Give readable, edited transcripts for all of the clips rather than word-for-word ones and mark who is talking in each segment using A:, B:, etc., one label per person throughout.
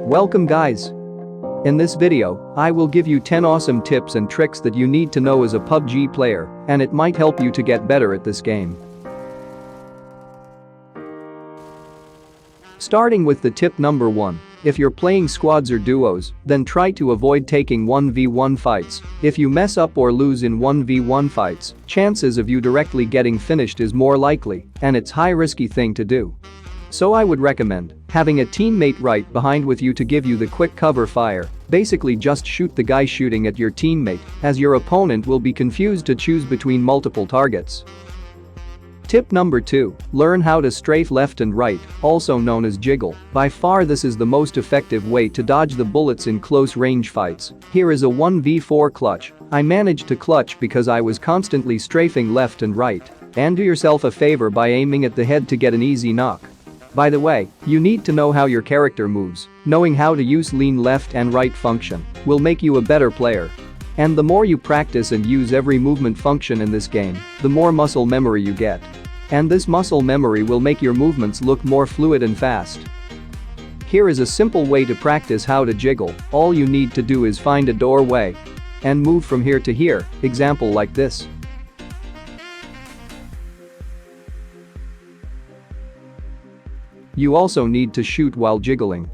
A: Welcome guys. In this video, I will give you 10 awesome tips and tricks that you need to know as a PUBG player, and it might help you to get better at this game. Starting with the tip number 1. If you're playing squads or duos, then try to avoid taking 1v1 fights. If you mess up or lose in 1v1 fights, chances of you directly getting finished is more likely, and it's high risky thing to do. So I would recommend having a teammate right behind with you to give you the quick cover fire. Basically just shoot the guy shooting at your teammate, as your opponent will be confused to choose between multiple targets. Tip number 2. Learn how to strafe left and right, also known as jiggle. By far this is the most effective way to dodge the bullets in close range fights. Here is a 1v4 clutch. I managed to clutch because I was constantly strafing left and right. And do yourself a favor by aiming at the head to get an easy knock. By the way, you need to know how your character moves. Knowing how to use lean left and right function will make you a better player. And the more you practice and use every movement function in this game, the more muscle memory you get. And this muscle memory will make your movements look more fluid and fast. Here is a simple way to practice how to jiggle. All you need to do is find a doorway and move from here to here, example like this. You also need to shoot while jiggling.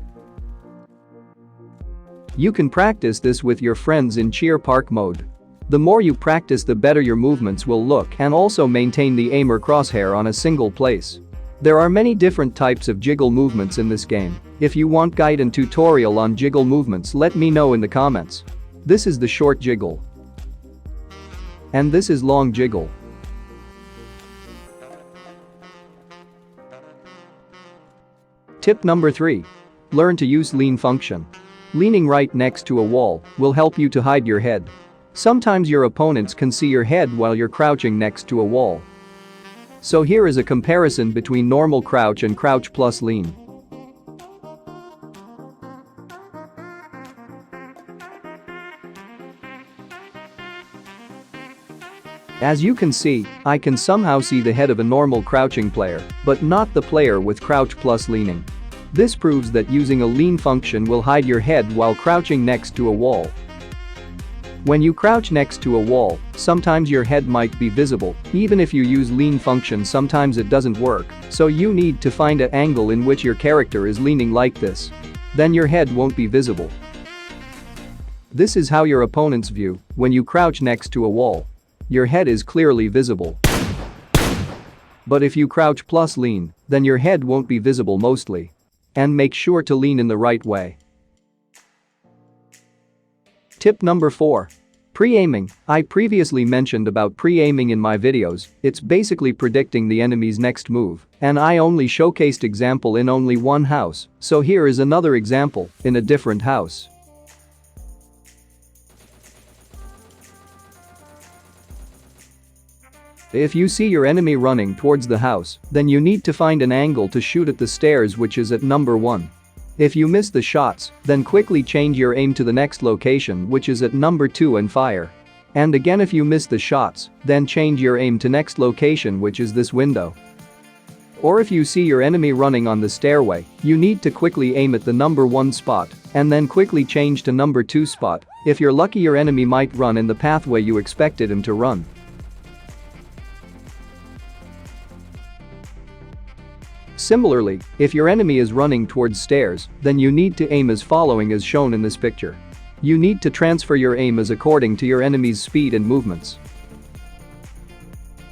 A: You can practice this with your friends in cheer park mode. The more you practice, the better your movements will look, and also maintain the aim or crosshair on a single place. There are many different types of jiggle movements in this game. If you want guide and tutorial on jiggle movements, let me know in the comments. This is the short jiggle. And this is long jiggle. Tip number 3. Learn to use lean function. Leaning right next to a wall will help you to hide your head. Sometimes your opponents can see your head while you're crouching next to a wall. So here is a comparison between normal crouch and crouch plus lean. As you can see, I can somehow see the head of a normal crouching player, but not the player with crouch plus leaning. This proves that using a lean function will hide your head while crouching next to a wall. When you crouch next to a wall, sometimes your head might be visible. Even if you use lean function, sometimes it doesn't work, so you need to find an angle in which your character is leaning like this. Then your head won't be visible. This is how your opponents view when you crouch next to a wall. Your head is clearly visible. But if you crouch plus lean, then your head won't be visible mostly. And make sure to lean in the right way. Tip number 4. Pre-aiming. I previously mentioned about pre-aiming in my videos. It's basically predicting the enemy's next move, and I only showcased example in only one house, so here is another example in a different house. If you see your enemy running towards the house, then you need to find an angle to shoot at the stairs, which is at number 1. If you miss the shots, then quickly change your aim to the next location, which is at number 2, and fire. And again, if you miss the shots, then change your aim to next location, which is this window. Or if you see your enemy running on the stairway, you need to quickly aim at the number 1 spot and then quickly change to number 2 spot. If you're lucky, your enemy might run in the pathway you expected him to run. Similarly, if your enemy is running towards stairs, then you need to aim as following as shown in this picture. You need to transfer your aim as according to your enemy's speed and movements.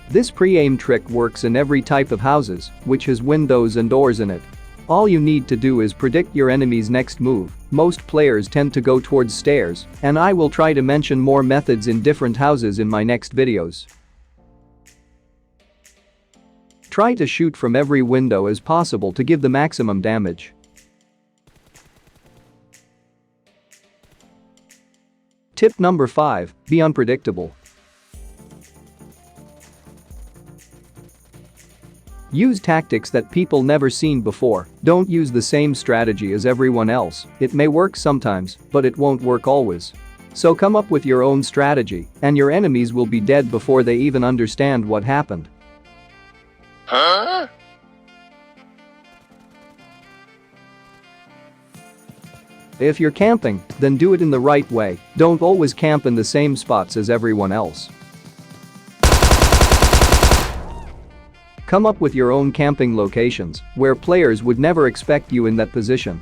A: This pre-aim trick works in every type of houses which has windows and doors in it. All you need to do is predict your enemy's next move. Most players tend to go towards stairs, and I will try to mention more methods in different houses in my next videos. Try to shoot from every window as possible to give the maximum damage. Tip number 5. Be unpredictable. Use tactics that people never seen before. Don't use the same strategy as everyone else. It may work sometimes, but it won't work always. So come up with your own strategy, and your enemies will be dead before they even understand what happened. If you're camping, then do it in the right way, don't always camp in the same spots as everyone else. Come up with your own camping locations, where players would never expect you in that position.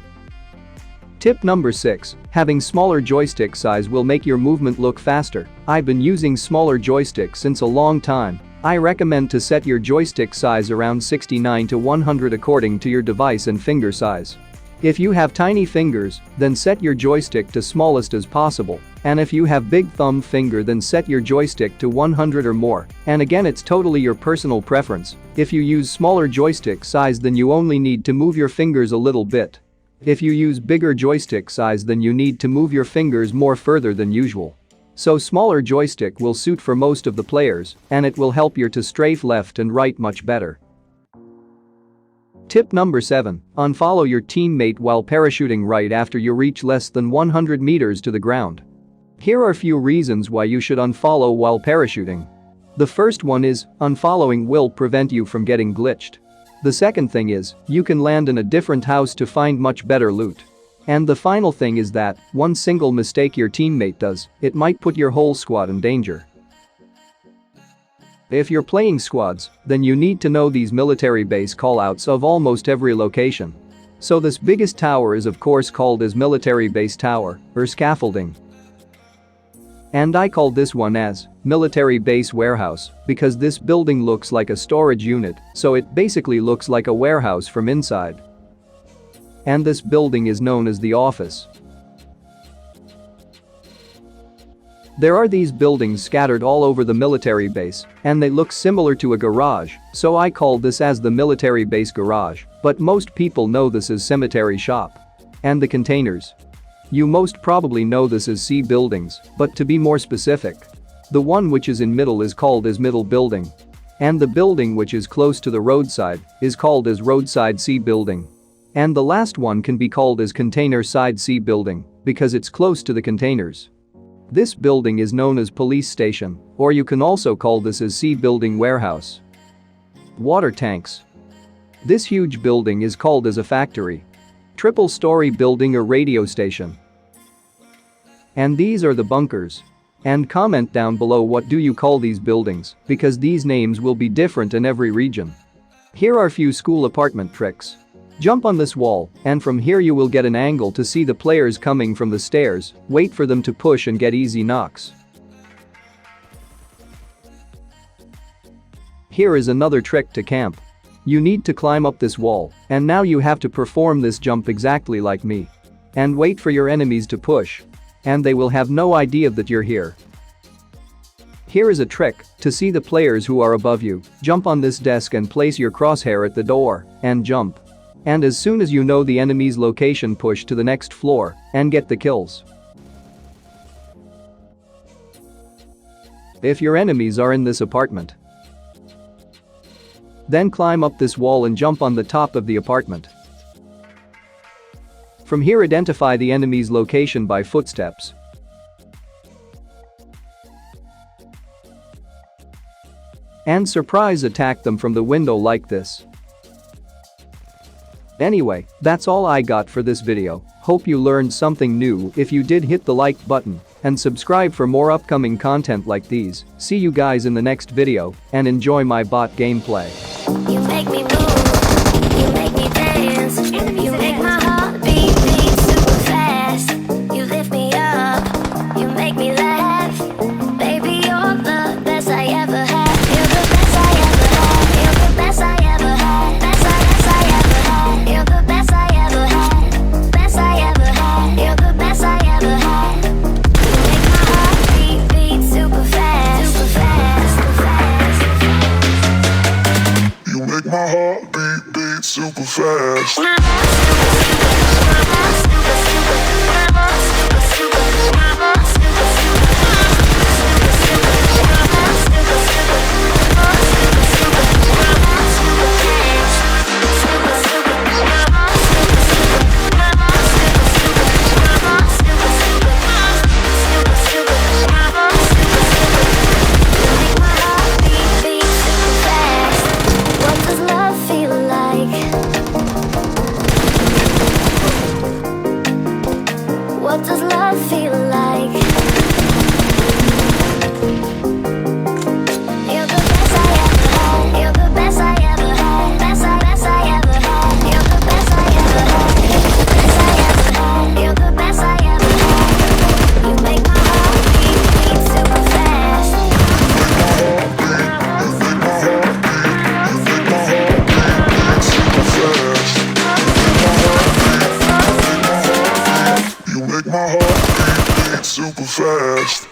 A: Tip number 6. Having smaller joystick size will make your movement look faster. I've been using smaller joysticks since a long time. I recommend to set your joystick size around 69 to 100 according to your device and finger size. If you have tiny fingers, then set your joystick to smallest as possible, and if you have big thumb finger then set your joystick to 100 or more, and again it's totally your personal preference. If you use smaller joystick size then you only need to move your fingers a little bit. If you use bigger joystick size then you need to move your fingers more further than usual. So smaller joystick will suit for most of the players, and it will help you to strafe left and right much better. Tip number 7. Unfollow your teammate while parachuting right after you reach less than 100 meters to the ground. Here are a few reasons why you should unfollow while parachuting. The first one is, unfollowing will prevent you from getting glitched. The second thing is, you can land in a different house to find much better loot. And the final thing is that, one single mistake your teammate does, it might put your whole squad in danger. If you're playing squads, then you need to know these military base callouts of almost every location. So this biggest tower is of course called as military base tower, or scaffolding. And I call this one as military base warehouse because this building looks like a storage unit, so it basically looks like a warehouse from inside. And this building is known as the office. There are these buildings scattered all over the military base, and they look similar to a garage, so I call this as the military base garage, but most people know this as cemetery shop. And the containers. You most probably know this as C buildings, but to be more specific, the one which is in middle is called as middle building. And the building which is close to the roadside is called as roadside C building. And the last one can be called as container side C building because it's close to the containers. This building is known as police station, or you can also call this as C building warehouse. Water tanks. This huge building is called as a factory. Triple-story building or radio station. And these are the bunkers. And comment down below what do you call these buildings, because these names will be different in every region. Here are a few school apartment tricks. Jump on this wall, and from here you will get an angle to see the players coming from the stairs, wait for them to push and get easy knocks. Here is another trick to camp. You need to climb up this wall, and now you have to perform this jump exactly like me. And wait for your enemies to push. And they will have no idea that you're here. Here is a trick to see the players who are above you. Jump on this desk and place your crosshair at the door, and jump. And as soon as you know the enemy's location, push to the next floor and get the kills. If your enemies are in this apartment, then climb up this wall and jump on the top of the apartment. From here identify the enemy's location by footsteps. And surprise attack them from the window like this. Anyway, that's all I got for this video. Hope you learned something new. If you did, hit the like button and subscribe for more upcoming content like these. See you guys in the next video and enjoy my bot gameplay.
B: You make me move, you make me dance, you make my heart beat super fast. You lift me up, you make me laugh. Baby, you're the best I ever had. You're the best I ever had. You're the best I ever had. Best I ever had. You're the best I ever had. Best I ever had. You're the best I ever had. You make my heart beat super fast, super fast, super fast.
C: You make my heart beat super fast. fast.